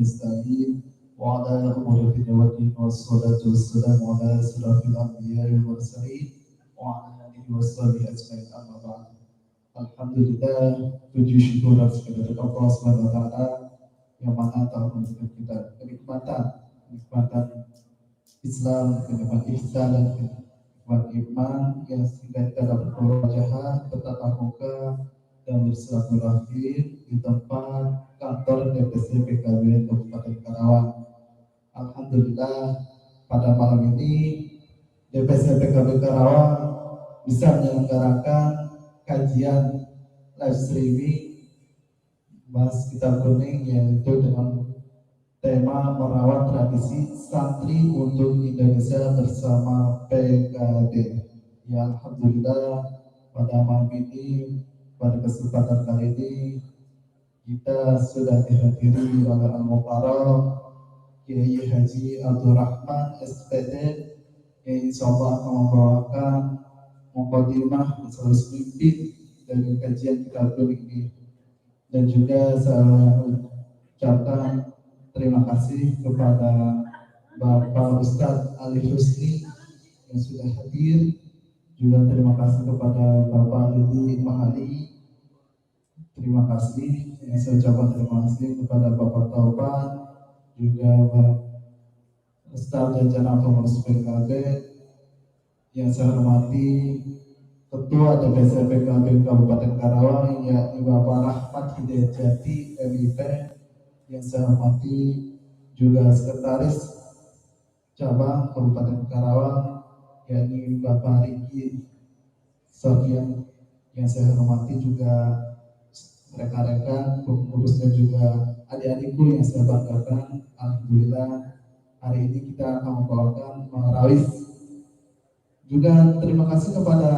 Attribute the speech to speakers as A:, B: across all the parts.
A: نستعين وعلى أمور الدنيا والدين والصلاة والسلام على أشرف الأنبياء والمرسلين وعلى آله وصحبه أجمعين أما بعد. Alhamdulillah, puji syukur kepada Allah Subhanahu wa taala yang mana telah memberikan kita kenikmatan Islam, kenikmatan ihsan dan kenikmatan iman yang sehingga kita dapat berwajah bertatap muka dan bersilaturahmi di tempat kantor DPC PKB Kabupaten Karawang. Alhamdulillah, pada malam ini DPC PKB Karawang bisa menyelenggarakan kajian live streaming Mas Kitab Kuning, yaitu dengan tema merawat tradisi santri untuk Indonesia bersama PKD. Ya, Alhamdulillah, pada malam ini, pada kesempatan kali ini kita sudah dihadiri oleh Al-Mukarram Kiai Haji Abdul Rahman SPD yang insya Allah akan membawakan mukadimah sekaligus pimpin dari kajian Kitab Kuning ini. Dan juga saya ucapkan terima kasih kepada Bapak Ustadz Ali Husni yang sudah hadir. Juga terima kasih kepada Bapak Lili Mahali. Terima kasih. Yang saya ucapkan terima kasih kepada Bapak Tauban, juga Bapak Ustadz jajaran pengurus PKB. Yang saya hormati Ketua DPC PKB Kabupaten Karawang, yakni Bapak Rahmat Hidayat Jati MIP. Yang saya hormati juga Sekretaris Cabang Kabupaten Karawang, yakni Bapak Riki Sofian. Yang saya hormati juga rekan-rekan pengurus dan juga adik-adikku yang saya banggakan. Alhamdulillah, hari ini kita akan membawakan Marawis. Juga terima kasih kepada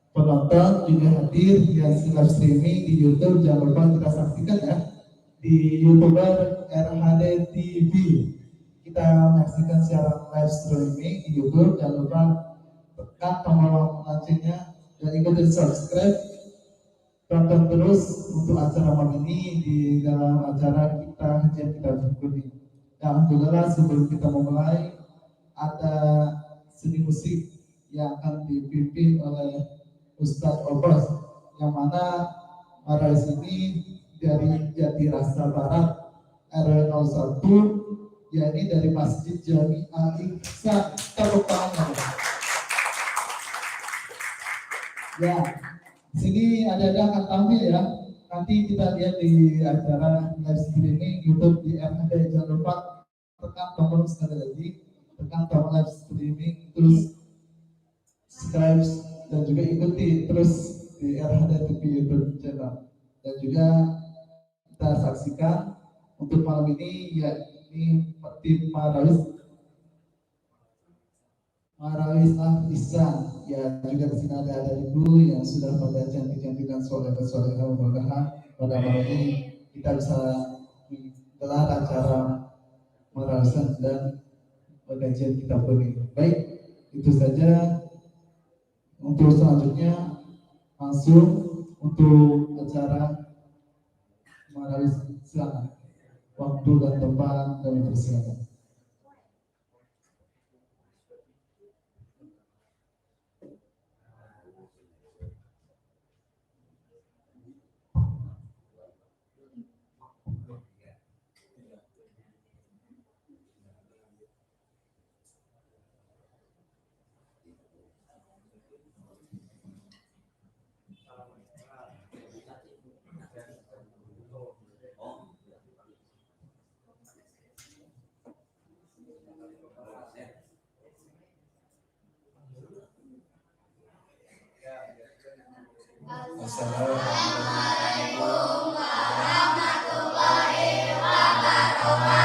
A: penonton juga hadir yang live streaming di YouTube. Jangan lupa kita saksikan ya di YouTuber RHD TV. Kita menyaksikan secara live streaming di YouTube. Jangan lupa tekan tombol loncengnya dan ikuti subscribe. Tonton terus untuk acara malam ini di dalam acara kita kajian Kitab Kuning. Alhamdulillah, sebelum kita memulai ada seni musik yang akan dipimpin oleh Ustadz Obas, yang mana Marawis ini dari Jatirasa Barat RW 01, yakni dari Masjid Jami Al-Ihsan Kabupaten. Ya, di sini ada akan tampil ya. Nanti kita lihat di acara live streaming YouTube di RHD. Jangan lupa tekan tombol sekali lagi, tekan tombol live streaming, terus subscribe dan juga ikuti terus di RHD TV YouTube channel. Dan juga kita saksikan untuk malam ini yakni tim Marawis Ahsan. Ya, juga di sini ada ibu yang sudah pada cantik-cantik dan soleh-solehah. Mudah-mudahan pada malam ini kita bisa menggelar acara Marawisan dan kajian Kitab Kuning. Baik, itu saja. Untuk selanjutnya langsung untuk acara Marawis, silakan. Waktu dan tempat kami persilakan.
B: Assalamualaikum warahmatullahi wabarakatuh.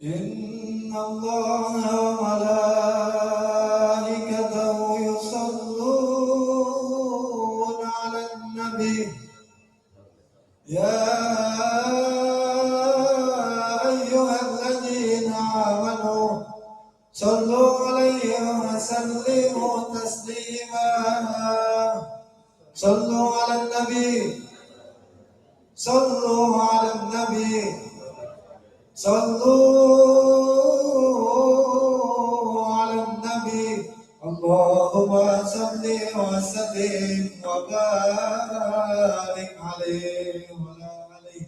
A: Inna Allaha wa malaikatahu yusalluna 'alan nabi. Ya ayyuhalladzina amanu sallu 'alaihi wa sallimu taslima. صلوا على النبي صلوا على النبي صلوا على النبي اللهم صل وسلم وبارك عليه وعلى آله.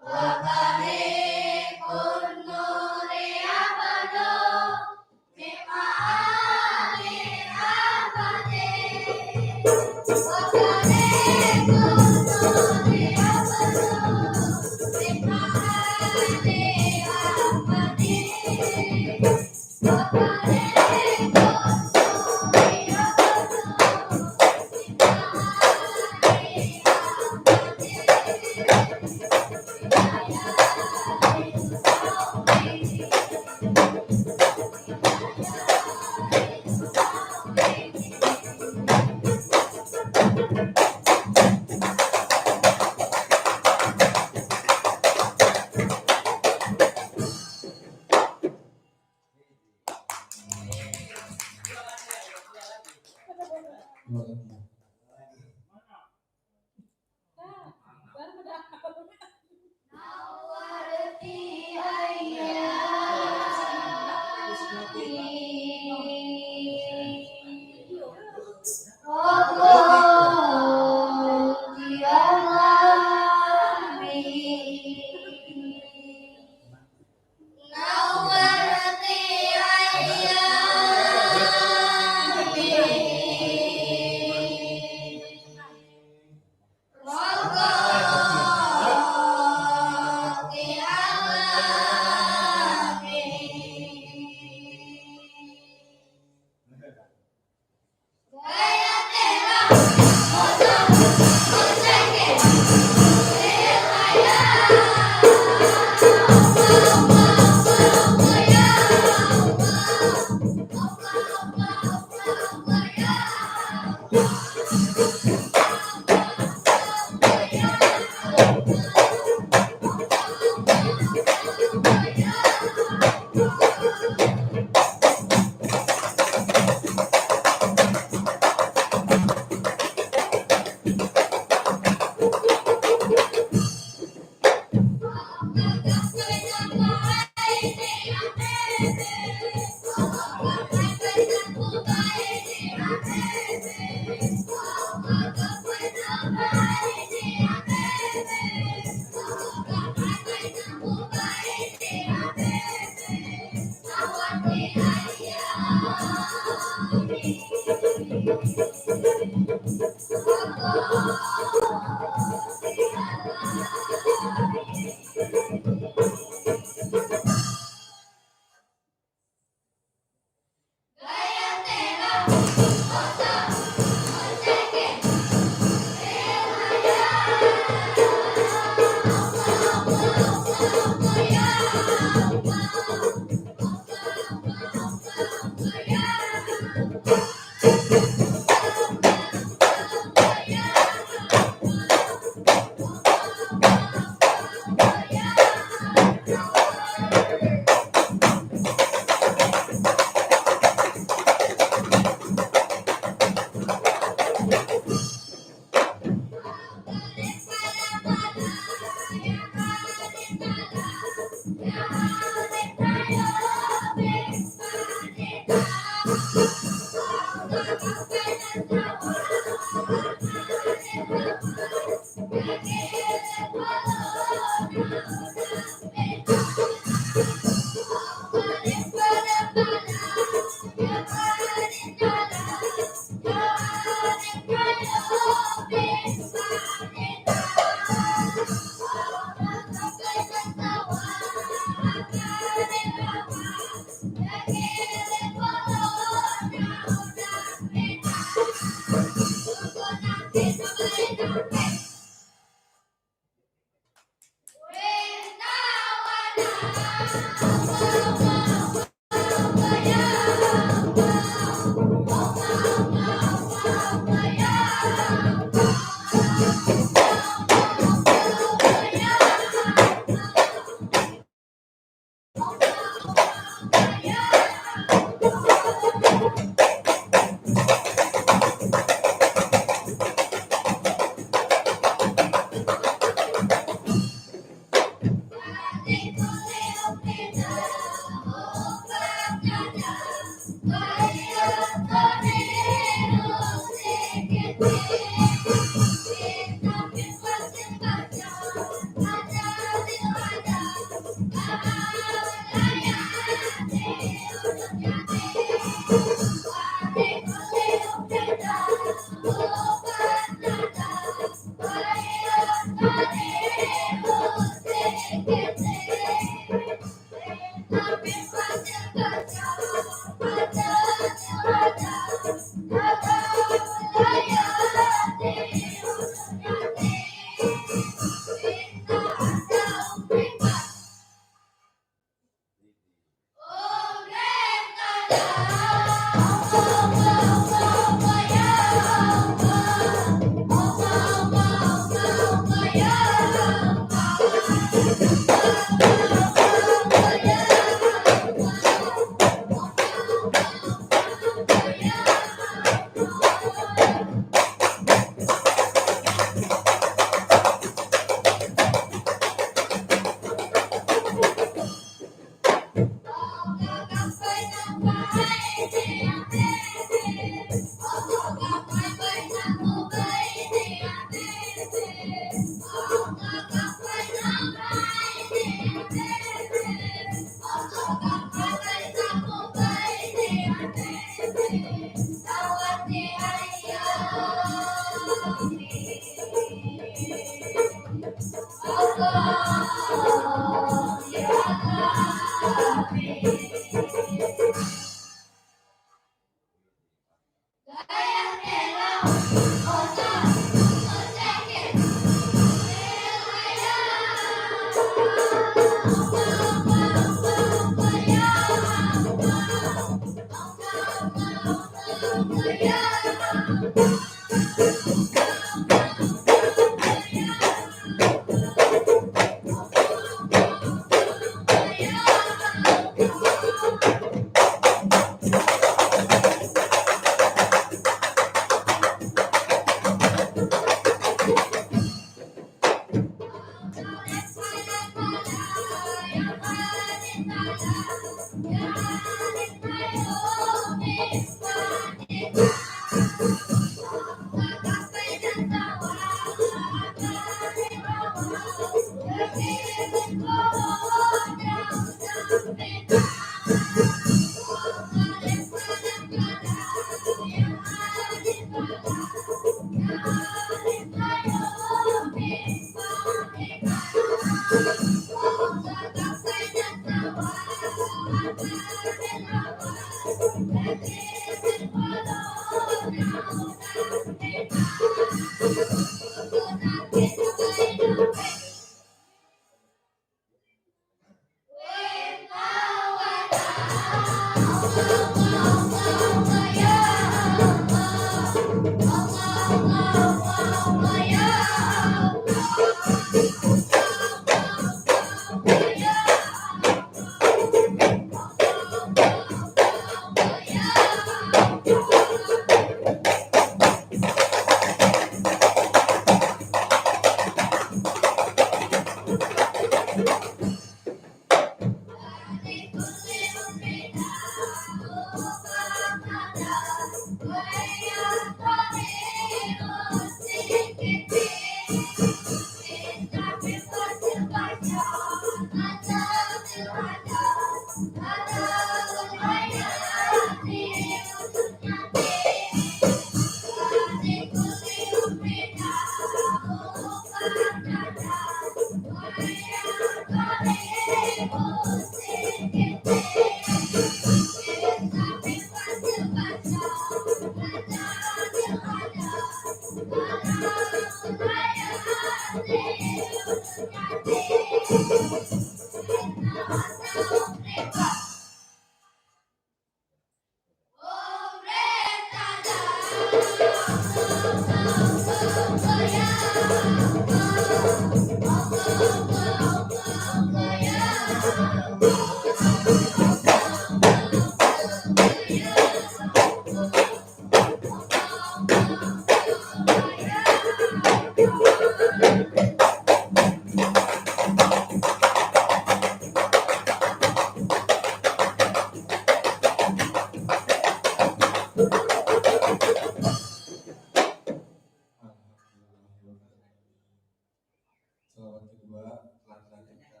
A: Selawat kedua laki-laki kita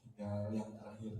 A: tinggal yang terakhir.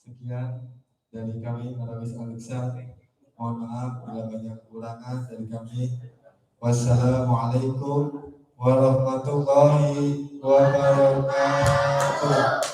C: Sekian dari kami Marawis Al-Iqsan. Mohon maaf bila banyak kekurangan dari kami. Wassalamualaikum warahmatullahi wabarakatuh.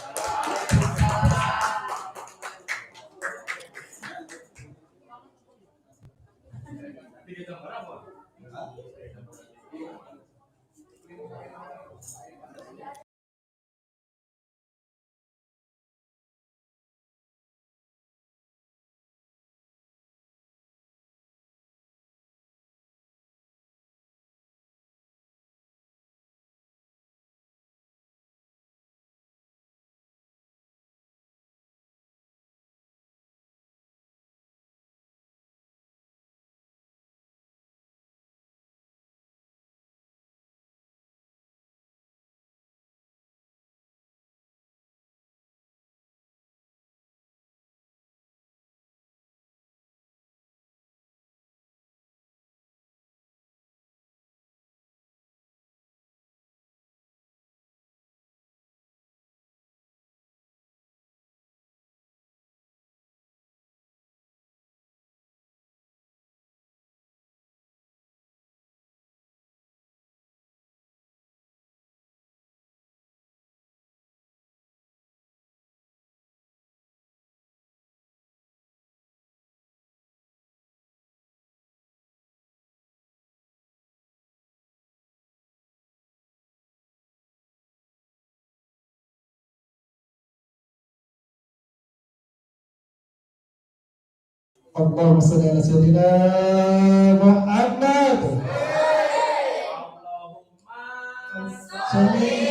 A: Allahumma shalli ala sayyidina Muhammad. Shalli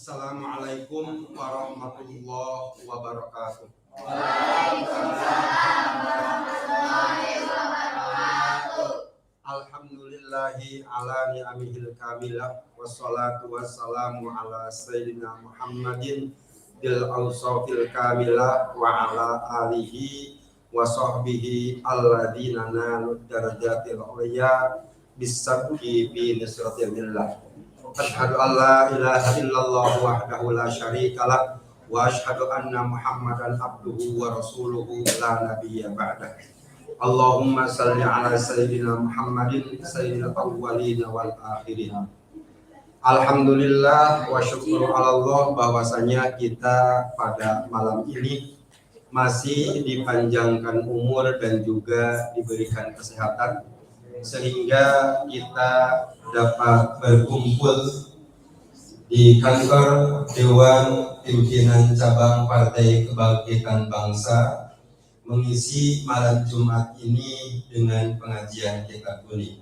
D: Assalamualaikum warahmatullahi wabarakatuh. Alhamdulillahi ala ni'amihil kamilah wassalatu wassalamu ala sayyidina Muhammadin bil awsafil kamilah wa ala alihi wa sahbihi alladhina nalu darajatil ulya bisabqi bi nisratillah. Asyhadu an la ilaha illallah wahdahu la syarikalah wa asyhadu anna Muhammadan abduhu wa rasuluhu la nabiyya ba'dah. Allahumma salli ala sayyidina Muhammadin sayyidil awwalin wal akhirin. Alhamdulillah wa syukur ala Allah bahwasanya kita pada malam ini masih dipanjangkan umur dan juga diberikan kesehatan sehingga kita dapat berkumpul di kantor Dewan Pimpinan Cabang Partai Kebangkitan Bangsa mengisi malam Jumat ini dengan pengajian kitab kuning.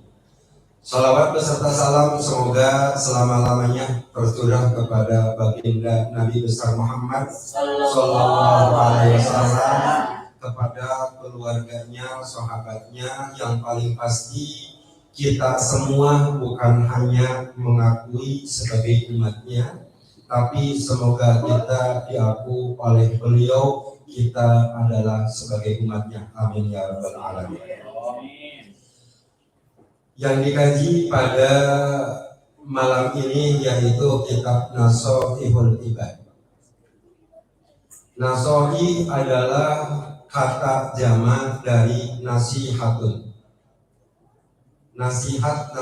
D: Salawat beserta salam semoga selama-lamanya tercurah kepada baginda Nabi besar Muhammad sallallahu alaihi wasallam, kepada keluarganya, sahabatnya, yang paling pasti kita semua bukan hanya mengakui sebagai umatnya, tapi semoga kita diaku oleh beliau kita adalah sebagai umatnya. Amin ya rabbal alamin. Yang dikaji pada malam ini yaitu kitab Nasoihul Ibad. Nasoih adalah kata jamak dari nasihatun. Nasihat.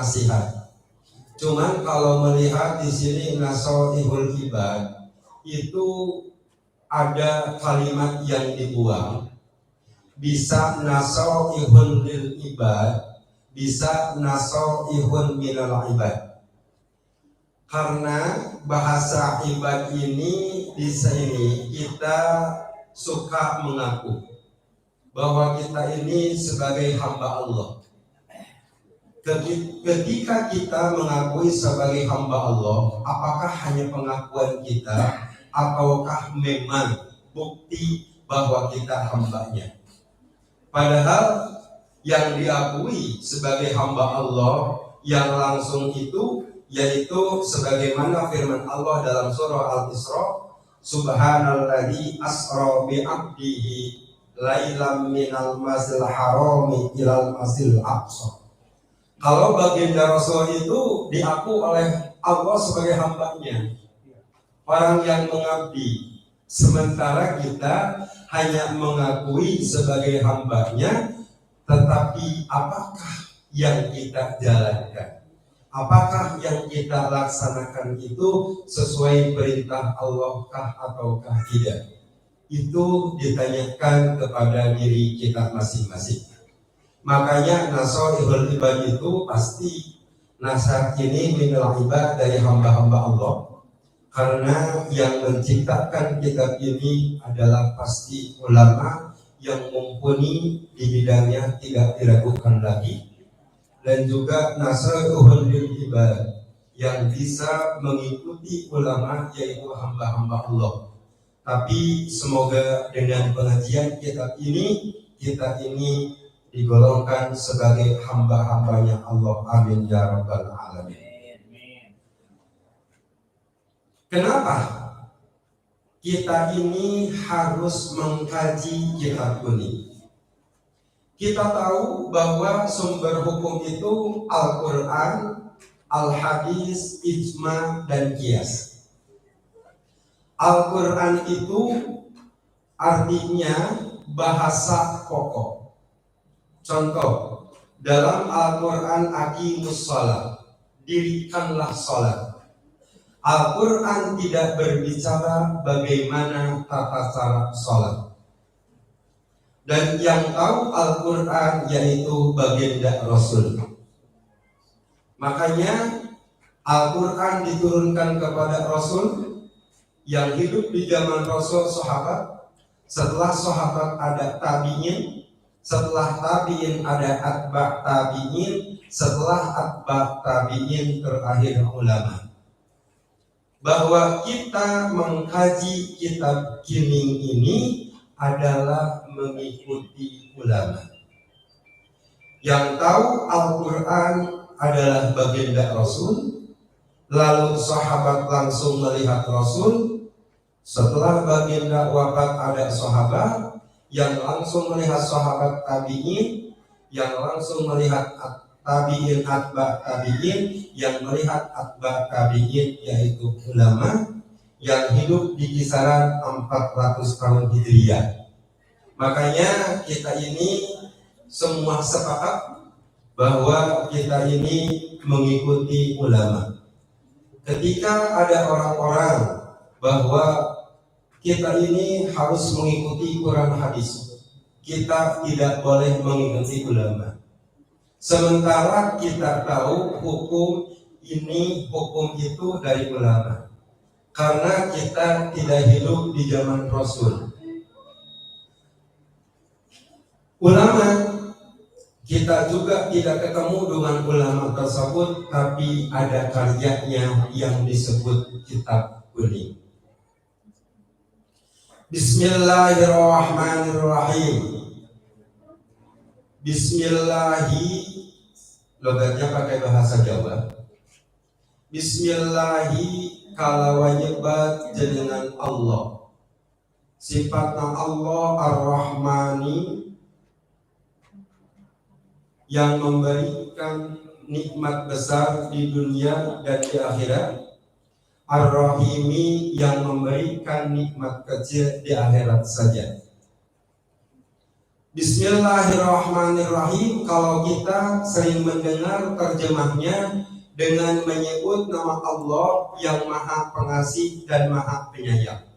D: Cuman kalau melihat di sini Nasoihul Ibad itu ada kalimat yang dibuang. Bisa nasoihun lil ibad, bisa nasoihun minal ibad. Karena bahasa ibad ini di sini kita suka mengaku bahwa kita ini sebagai hamba Allah. Ketika kita mengakui sebagai hamba Allah, apakah hanya pengakuan kita ataukah memang bukti bahwa kita hambanya? Padahal yang diakui sebagai hamba Allah yang langsung itu yaitu sebagaimana firman Allah dalam surah Al-Isra, Subhanalladzi asra bi 'abdihi lailam minal masjidil harami ilal masjidil aqsa. Kalau baginda Rasul itu diaku oleh Allah sebagai hambanya, orang yang mengabdi, sementara kita hanya mengakui sebagai hambanya, tetapi apakah yang kita jalankan? Apakah yang kita laksanakan itu sesuai perintah Allah kah ataukah tidak? itu ditanyakan kepada diri kita masing-masing. Makanya nasoihul ibad itu pasti nasihat ini minal ibad dari hamba-hamba Allah, karena yang menciptakan kitab ini adalah pasti ulama yang mumpuni di bidangnya, tidak diragukan lagi. Dan juga nasoihul ibad yang bisa mengikuti ulama, yaitu hamba-hamba Allah. Tapi semoga dengan pengajian kitab ini, kita ini digolongkan sebagai hamba-hambanya Allah. Amin ya rabbal alamin. Kenapa kita ini harus mengkaji kitab ini? Kita tahu bahwa sumber hukum itu Al-Quran, Al-Hadis, Ijma, dan Qiyas. Al-Quran itu artinya bahasa pokok. Contoh, dalam Al-Quran aqimus shalah, dirikanlah sholat. Al-Quran tidak berbicara bagaimana tata cara sholat. Dan yang tahu Al-Quran yaitu baginda Rasul. Makanya Al-Quran diturunkan kepada Rasul yang hidup di zaman Rasul sahabat. Setelah sahabat ada tabi'in, setelah tabi'in ada atba' tabi'in, setelah atba' tabi'in terakhir ulama. Bahwa kita mengkaji kitab kining ini adalah mengikuti ulama. Yang tahu Al-Quran adalah baginda Rasul, lalu sahabat langsung melihat Rasul. Setelah baginda wafat ada sahabat yang langsung melihat sahabat tabi'in, yang langsung melihat tabi'in atba tabi'in, yang melihat atba tabi'in yaitu ulama yang hidup di kisaran 400 tahun Hijriah. Makanya kita ini semua sepakat bahwa kita ini mengikuti ulama. Ketika ada orang-orang bahwa kita ini harus mengikuti Quran hadis, kita tidak boleh mengikuti ulama. Sementara kita tahu hukum ini, hukum itu dari ulama. Karena kita tidak hidup di zaman Rasul. Ulama, kita juga tidak ketemu dengan ulama tersebut, tapi ada karyanya yang disebut kitab kuning. Bismillahirrahmanirrahim. Bismillahi, logatnya pakai bahasa Jawa. Bismillahi kalawajebat jenengan Allah. Sifatna Allah Ar-Rahmani, yang memberikan nikmat besar di dunia dan di akhirat. Ar-Rahimi, yang memberikan nikmat kecil di akhirat saja. Bismillahirrahmanirrahim, kalau kita sering mendengar terjemahnya dengan menyebut nama Allah yang Maha Pengasih dan Maha Penyayang.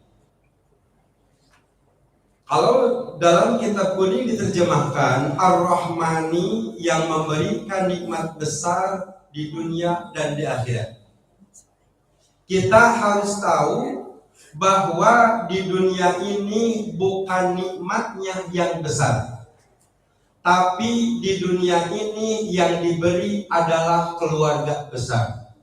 D: Kalau dalam kitab kuning diterjemahkan Ar-Rahmani, yang memberikan nikmat besar di dunia dan di akhirat. Kita harus tahu bahwa di dunia ini bukan nikmatnya yang besar, tapi di dunia ini yang diberi adalah keluarga besar.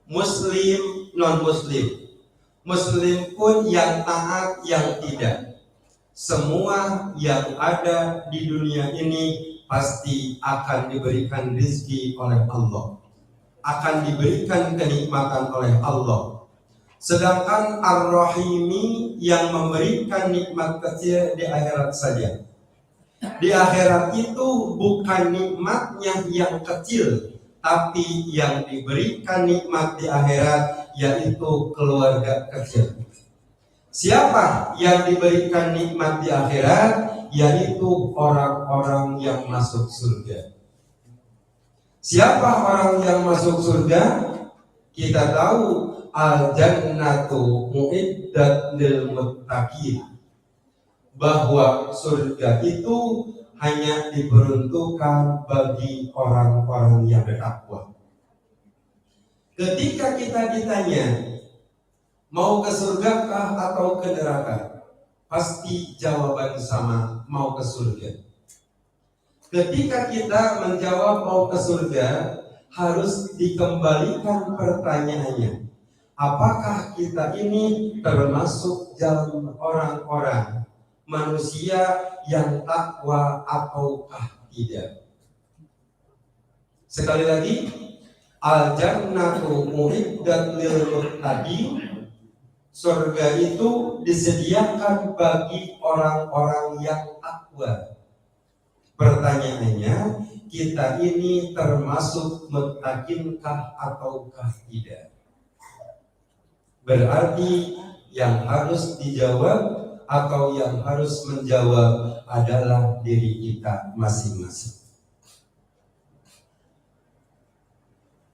D: Muslim, non-muslim, muslim pun yang taat, yang tidak. Semua yang ada di dunia ini pasti akan diberikan rezeki oleh Allah, akan diberikan kenikmatan oleh Allah. Sedangkan Ar-Rahimi, yang memberikan nikmat kecil di akhirat saja. Di akhirat itu bukan nikmatnya yang kecil, tapi yang diberikan nikmat di akhirat yaitu keluarga kecil. Siapa yang diberikan nikmat di akhirat? Yaitu orang-orang yang masuk surga. Siapa orang yang masuk surga? Kita tahu al-jannatu mu'iddat lil muttaqin. bahwa surga itu hanya diperuntukkan bagi orang-orang yang takwa. Ketika kita ditanya mau ke surga kah atau ke neraka, pasti jawaban sama, mau ke surga. Ketika kita menjawab mau ke surga, harus dikembalikan pertanyaannya, apakah kita ini termasuk jalan orang-orang manusia yang takwa ataukah tidak? Sekali lagi, al-jannatu mu'iddat lil muttaqin. Surga itu disediakan bagi orang-orang yang takwa. Pertanyaannya, kita ini termasuk muttaqinkah ataukah tidak? Berarti yang harus dijawab atau yang harus menjawab adalah diri kita masing-masing.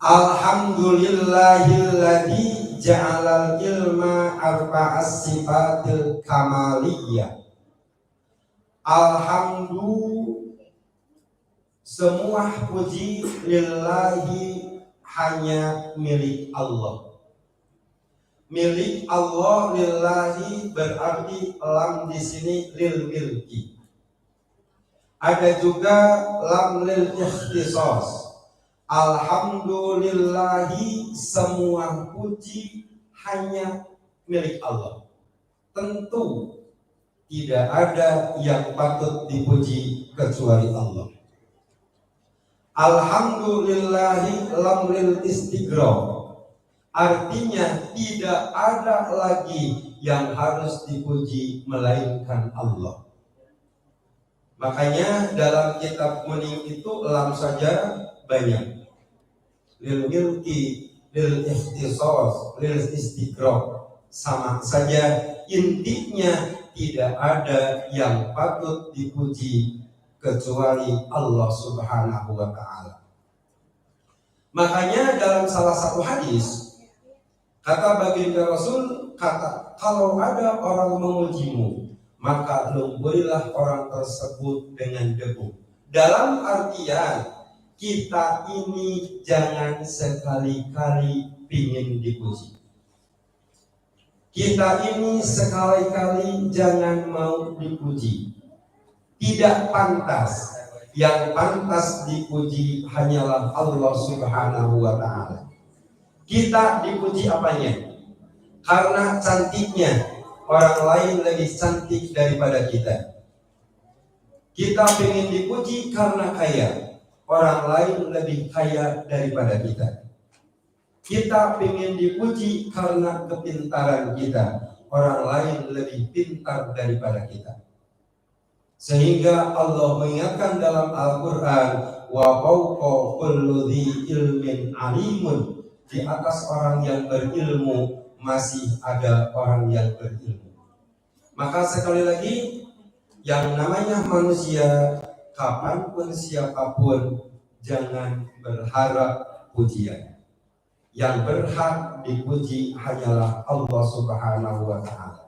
D: Alhamdulillahilladzi ja'alal ilma arba'as sifatil kamaliyah. Semua puji lillahi hanya milik Allah. Milik Allah, lillahi berarti lam di sini lil milki. Ada juga lam lil ikhtisas. Alhamdulillahi, semua puji hanya milik Allah. Tentu tidak ada yang patut dipuji kecuali Allah. Alhamdulillahi lam lil istighraq. Artinya tidak ada lagi yang harus dipuji melainkan Allah. Makanya dalam kitab kuning itu lam saja banyak. Lil milki, lil ikhtisas, lil istighraq, sama saja, intinya tidak ada yang patut dipuji kecuali Allah Subhanahu wa ta'ala. Makanya dalam salah satu hadis kata baginda Rasul, kata, kalau ada orang memujimu, maka lumburilah orang tersebut dengan debu. Dalam artian, kita ini jangan sekali-kali pingin dipuji. Kita ini sekali-kali jangan mau dipuji. Tidak pantas. Yang pantas dipuji hanyalah Allah Subhanahu wa ta'ala. Kita dipuji apanya? Karena cantiknya. Orang lain lebih cantik daripada kita. Kita ingin dipuji karena kaya. Orang lain lebih kaya daripada kita. Kita ingin dipuji karena kepintaran kita. Orang lain lebih pintar daripada kita. Sehingga Allah mengingatkan dalam Al-Quran, wa fawqa kulli dzi ilmin alimun. Di atas orang yang berilmu masih ada orang yang berilmu. Maka sekali lagi, yang namanya manusia, kapanpun siapapun, jangan berharap pujian. Yang berhak dipuji hanyalah Allah Subhanahu wa ta'ala.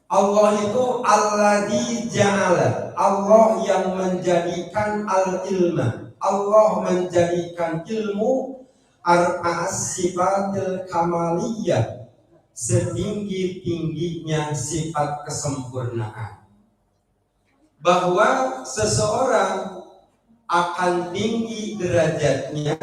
D: Allah itu alladzi ja'ala, Allah yang menjadikan al-ilma, Allah menjadikan ilmu arba'as sifatil kamaliyah, setinggi-tingginya sifat kesempurnaan. Bahwa seseorang akan tinggi derajatnya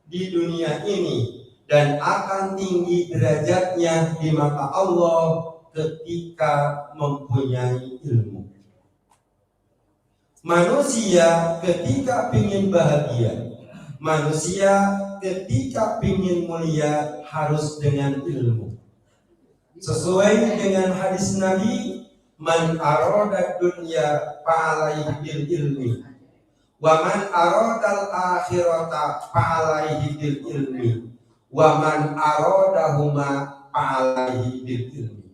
D: di dunia ini dan akan tinggi derajatnya di mata Allah ketika mempunyai ilmu. Manusia ketika ingin bahagia, manusia ketika ingin mulia harus dengan ilmu. Sesuai dengan hadis Nabi, man arada dunya fa'alaihi bil ilmi, wa man aradal akhirata fa'alaihi bil ilmi, wa man aradahuma fa'alaihi bil ilmi.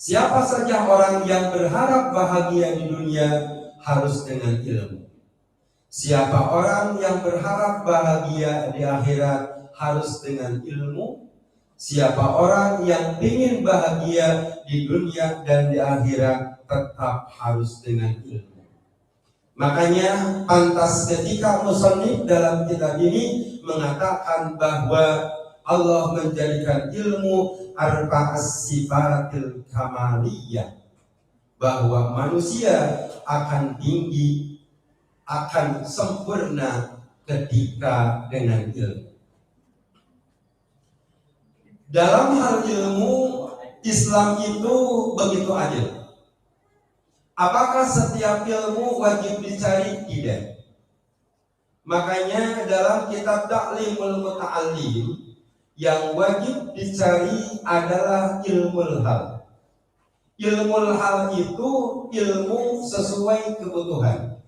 D: Siapa saja orang yang berharap bahagia di dunia harus dengan ilmu. Siapa orang yang berharap bahagia di akhirat harus dengan ilmu. Siapa orang yang ingin bahagia di dunia dan di akhirat tetap harus dengan ilmu. Makanya pantas ketika musannif dalam kitab ini mengatakan bahwa Allah menjadikan ilmu arba'as sifatil kamaliyah, bahwa manusia akan tinggi, akan sempurna ketika dengan ilmu. Dalam hal ilmu, Islam itu begitu adil. Apakah setiap ilmu wajib dicari? Tidak. Makanya dalam kitab Ta'limul Muta'allim, yang wajib dicari adalah ilmul hal. Ilmul hal itu ilmu sesuai kebutuhan.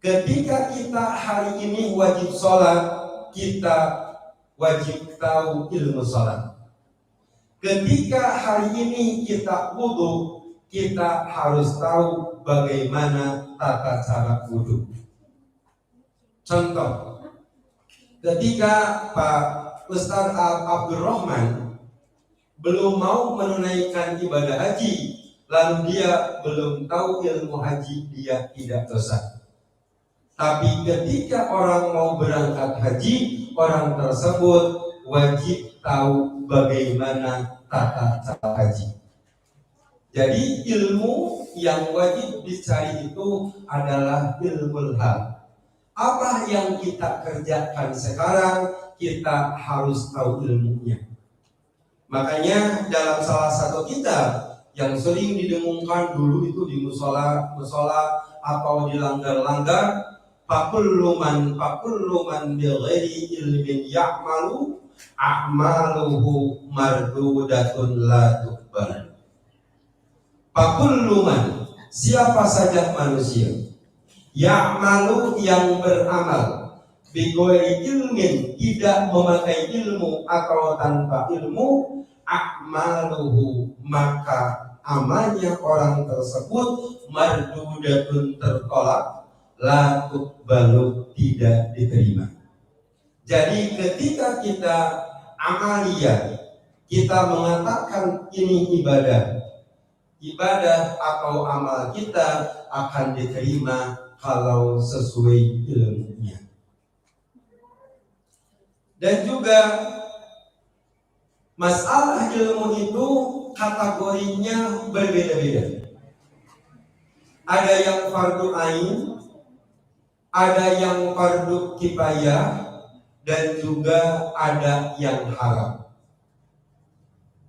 D: Ketika kita hari ini wajib sholat, kita wajib tahu ilmu sholat. Ketika hari ini kita wudhu, kita harus tahu bagaimana tata cara wudhu. Contoh, ketika Pak Ustaz Abdurrahman belum mau menunaikan ibadah haji, lalu dia belum tahu ilmu haji, dia tidak dosa. Tapi ketika orang mau berangkat haji, orang tersebut wajib tahu bagaimana tata cara haji. Jadi ilmu yang wajib dicari itu adalah ilmu hal. Apa yang kita kerjakan sekarang, kita harus tahu ilmunya. Makanya dalam salah satu kitab yang sering didengungkan dulu itu di musola atau di langgar-langgar, Fakullu man bighairi ilmin ya'malu a'maluhu mardudatun la tuqbal. Fakullu man, siapa saja manusia, ya'malu yang beramal, bighairi ilmin, tidak memakai ilmu atau tanpa ilmu, a'maluhu, maka amalnya orang tersebut mardudatun, tertolak, la tuqbalu, tidak diterima. Jadi ketika kita amaliyah, kita mengatakan ini ibadah atau amal kita akan diterima kalau sesuai ilmunya. Dan juga masalah ilmu itu kategorinya berbeda-beda. Ada yang fardu ain, ada yang fardu kifayah, dan juga ada yang haram.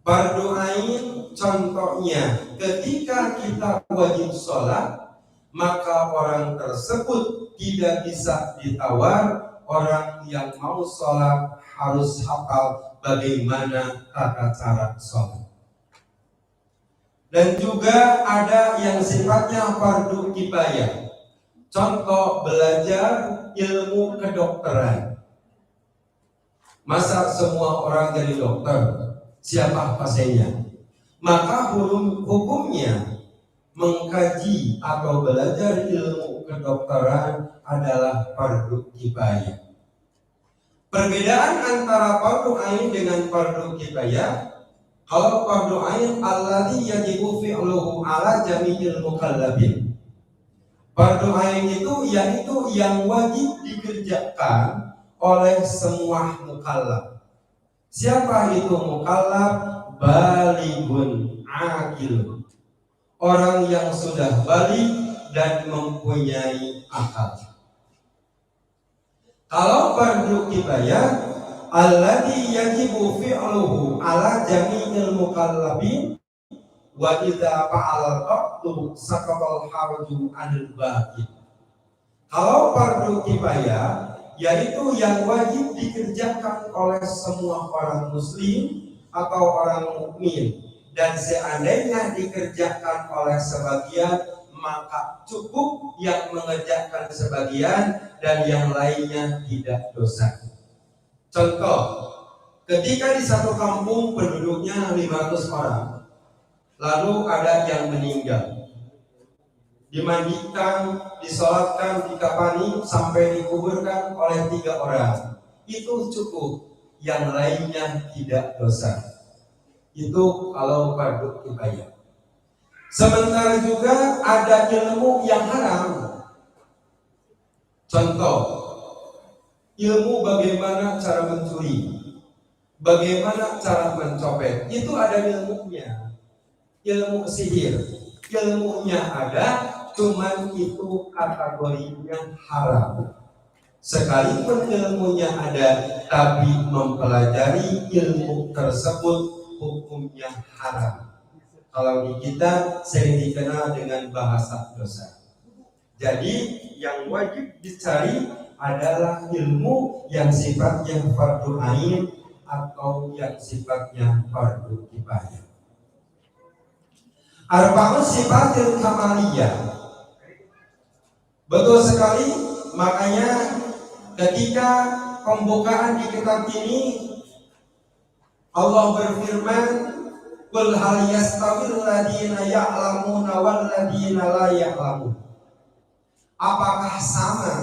D: Fardu ain contohnya ketika kita wajib sholat, maka orang tersebut tidak bisa ditawar. Orang yang mau sholat harus hafal bagaimana tata cara sholat. Dan juga ada yang sifatnya fardu kifayah. Contoh, belajar ilmu kedokteran. Masa semua orang jadi dokter? Siapa pasiennya? Maka hukumnya mengkaji atau belajar ilmu kedokteran adalah fardu kifayah. Perbedaan antara fardu ain dengan fardu kifayah, kalau fardu ain alladzi yajibu fi'luhu ala jami'il mukallafin. Fardu ain itu yaitu yang wajib dikerjakan oleh semua mukallaf. Siapa itu mukallaf? Balighun aqil, orang yang sudah balik dan mempunyai akal. Kalau fardu kifayah, alladzi yajibu fi'luhu ala jami'il mukallafin, wa idza fa'ala al-qattu saqatal harju 'anil baqi. Kalau fardu kifayah yaitu yang wajib dikerjakan oleh semua orang muslim atau orang mukmin, dan seandainya dikerjakan oleh sebagian, maka cukup yang mengerjakan sebagian dan yang lainnya tidak dosa. Contoh, ketika di satu kampung penduduknya 500 orang, lalu ada yang meninggal, dimandikan, disolatkan, dikafani sampai dikuburkan oleh 3 orang. Itu cukup. yang lainnya tidak dosa. Itu kalau fardu kifayah. Sementara juga ada ilmu yang haram. Contoh, ilmu bagaimana cara mencuri, bagaimana cara mencopet, itu ada ilmunya. Ilmu sihir, ilmunya ada, cuman itu kategorinya haram. Sekalipun ilmunya ada, tapi mempelajari ilmu tersebut hukumnya haram. Kalau di kita sering dikenal dengan bahasa dosa. Jadi yang wajib dicari adalah ilmu yang sifatnya fardu ain atau yang sifatnya fardu kifayah. Arba'un sifatil kamaliyah. Betul sekali, makanya ketika pembukaan di kitab ini Allah berfirman, "Qul hal yastawil ladina ya'lamuna wal ladina la ya'lamun." Apakah sama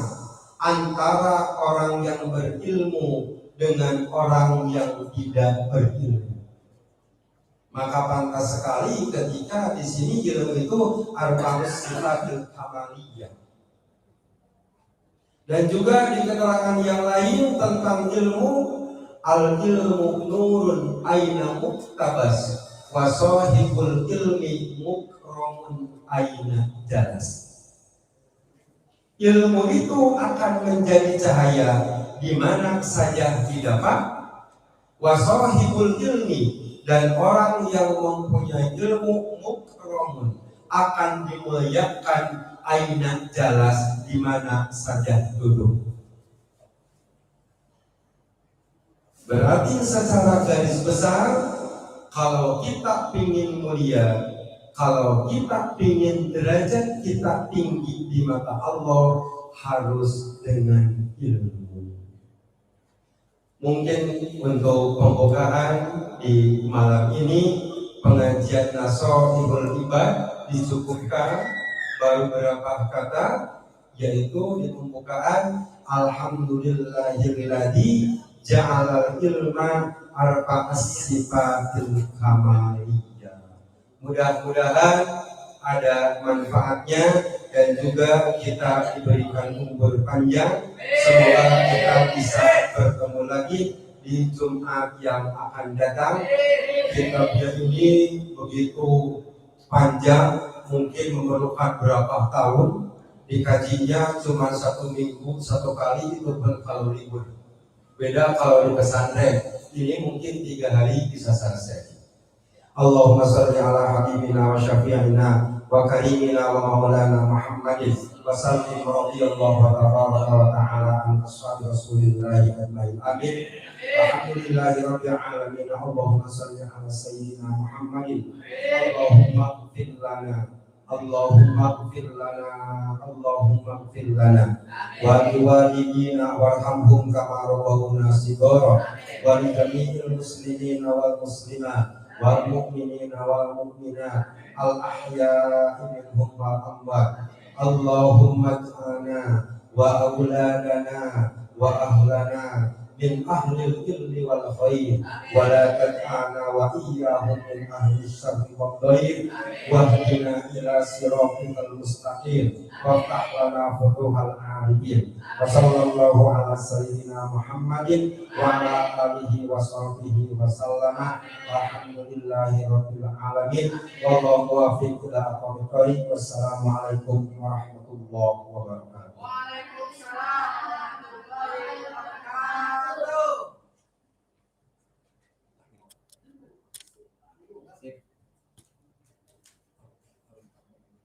D: antara orang yang berilmu dengan orang yang tidak berilmu? Maka pantas sekali ketika di sini ilmu itu arba'us sifatil kamaliyah. Dan juga di keterangan yang lain tentang ilmu, al-ilmu nurun aina muktabas wa sahibul ilmi mukramun aina jalas. Ilmu itu akan menjadi cahaya di mana saja didapat. Wa sahibul ilmi, dan orang yang mempunyai ilmu mukramun akan dimuliakan aina jalas, di mana saja duduk. Berarti secara garis besar, kalau kita ingin mulia, kalau kita ingin derajat kita tinggi di mata Allah, harus dengan ilmu. Mungkin untuk pembukaan di malam ini pengajian Nasoihul Ibad dicukupkan baru beberapa kata, yaitu di pembukaan alhamdulillahilladzi ja'alal ilma arba'as sifatil kamaliyah. Mudah-mudahan ada manfaatnya dan juga kita diberikan umur panjang. Semoga kita bisa bertemu lagi di Jumat yang akan datang. Kitabnya ini begitu panjang, mungkin memerlukan berapa tahun. Dikajinya cuma 1 minggu 1 kali, itu pun kalau libur. Beda kalau di pesantren, ini mungkin 3 hari bisa selesai. Allahumma sholli ala habibina wa syafi'ina wa karimina wa maulana Muhammadin wa sallim radhiyallahu wa ta'ala an ashabi rasulillahi ajma'in. Amin. Alhamdulillahi rabbil alamin. Allahumma sholli ala sayyidina Muhammadin. Allahumma ighfir lana, Allahumma ighfir lana, Allahumma ighfir lana wa liwalidina warhamhum kama rabbawna shighara wa li jami'il muslimina wal muslimat wal mu'minina wal mu'minat al ahya'i minhum wal amwat. Allahumma ij'alna wa auladana wa ahlana min ahlil ilmi wal khair wa la taj'alna wa iyyahum min ahli syarri wal dhair wa hdina ila siratal mustaqim wa ftah lana futuhal arifin wa sallallahu ala sayyidina Muhammadin wa ala alihi wa sahbihi wa sallama walhamdulillahi rabbil alamin wallahu muwaffiq ila aqwamit thoriq. Wassalamu alaikum warahmatullahi wabarakatuh.